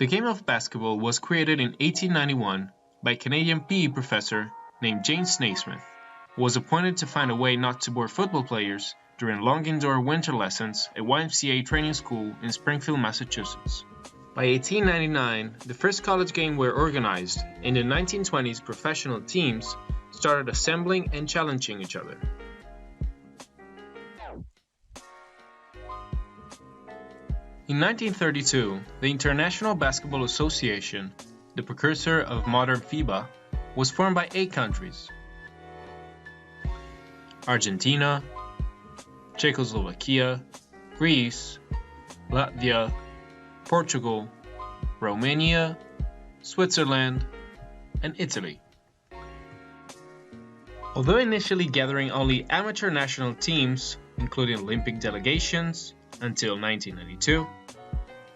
The game of basketball was created in 1891 by a Canadian PE professor named James Naismith, who was appointed to find a way not to bore football players during long indoor winter lessons at YMCA training school in Springfield, Massachusetts. By 1899, the first college games were organized, and in the 1920s professional teams started assembling and challenging each other. In 1932, the International Basketball Association, the precursor of modern FIBA, was formed by 8 countries: Argentina, Czechoslovakia, Greece, Latvia, Portugal, Romania, Switzerland, and Italy. Although initially gathering only amateur national teams, including Olympic delegations, until 1992,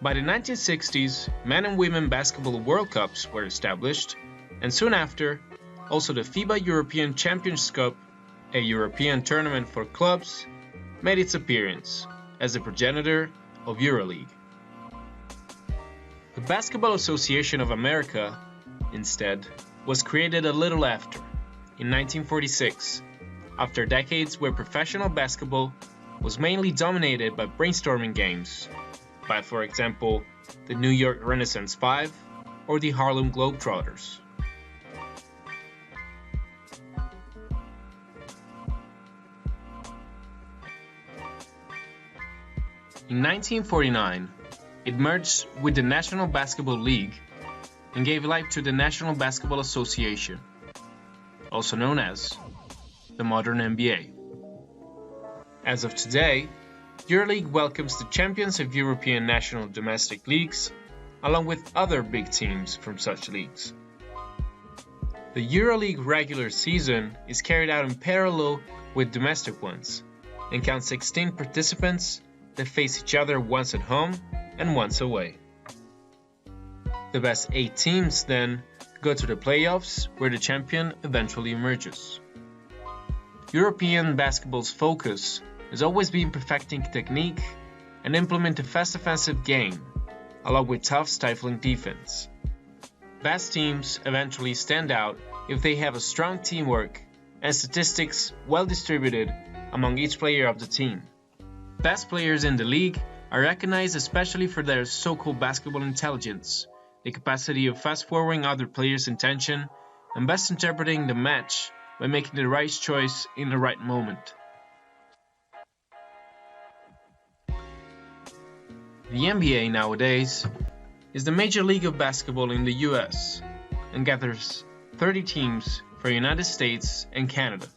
by the 1960s, men and women basketball World Cups were established, and soon after, also the FIBA European Champions Cup, a European tournament for clubs, made its appearance as the progenitor of EuroLeague. The Basketball Association of America, instead, was created a little after, in 1946, after decades where professional basketball was mainly dominated by brainstorming games, by, for example, the New York Renaissance 5 or the Harlem Globetrotters. In 1949, it merged with the National Basketball League and gave life to the National Basketball Association, also known as the modern NBA. As of today, EuroLeague welcomes the champions of European national domestic leagues, along with other big teams from such leagues. The EuroLeague regular season is carried out in parallel with domestic ones, and counts 16 participants that face each other once at home and once away. The best 8 teams then go to the playoffs, where the champion eventually emerges. European basketball's focus has always been perfecting technique and implement a fast offensive game, along with tough stifling defense. Best teams eventually stand out if they have a strong teamwork and statistics well distributed among each player of the team. Best players in the league are recognized especially for their so-called basketball intelligence, the capacity of fast-forwarding other players' intention, and best interpreting the match by making the right choice in the right moment. The NBA nowadays is the major league of basketball in the US and gathers 30 teams for the United States and Canada.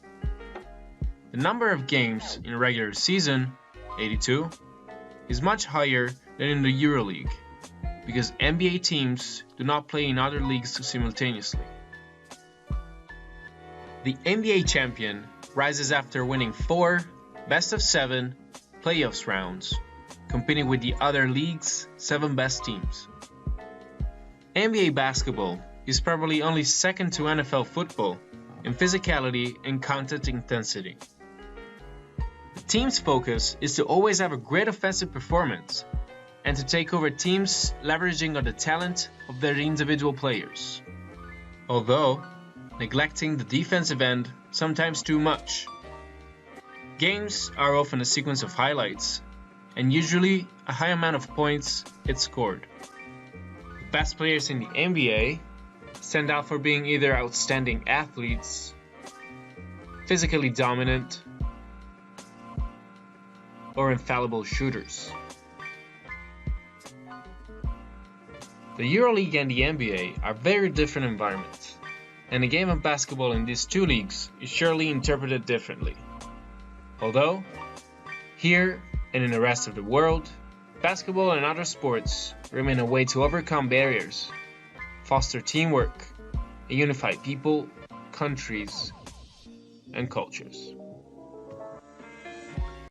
The number of games in a regular season, 82, is much higher than in the EuroLeague because NBA teams do not play in other leagues simultaneously. The NBA champion rises after winning 4 best-of-7 playoffs rounds, competing with the other league's 7 best teams. NBA basketball is probably only second to NFL football in physicality and contact intensity. The team's focus is to always have a great offensive performance and to take over teams leveraging on the talent of their individual players, although neglecting the defensive end sometimes too much. Games are often a sequence of highlights, and usually a high amount of points get scored. The best players in the NBA stand out for being either outstanding athletes, physically dominant, or infallible shooters. The EuroLeague and the NBA are very different environments, and the game of basketball in these 2 leagues is surely interpreted differently. Although, here and in the rest of the world, basketball and other sports remain a way to overcome barriers, foster teamwork, and unify people, countries, and cultures.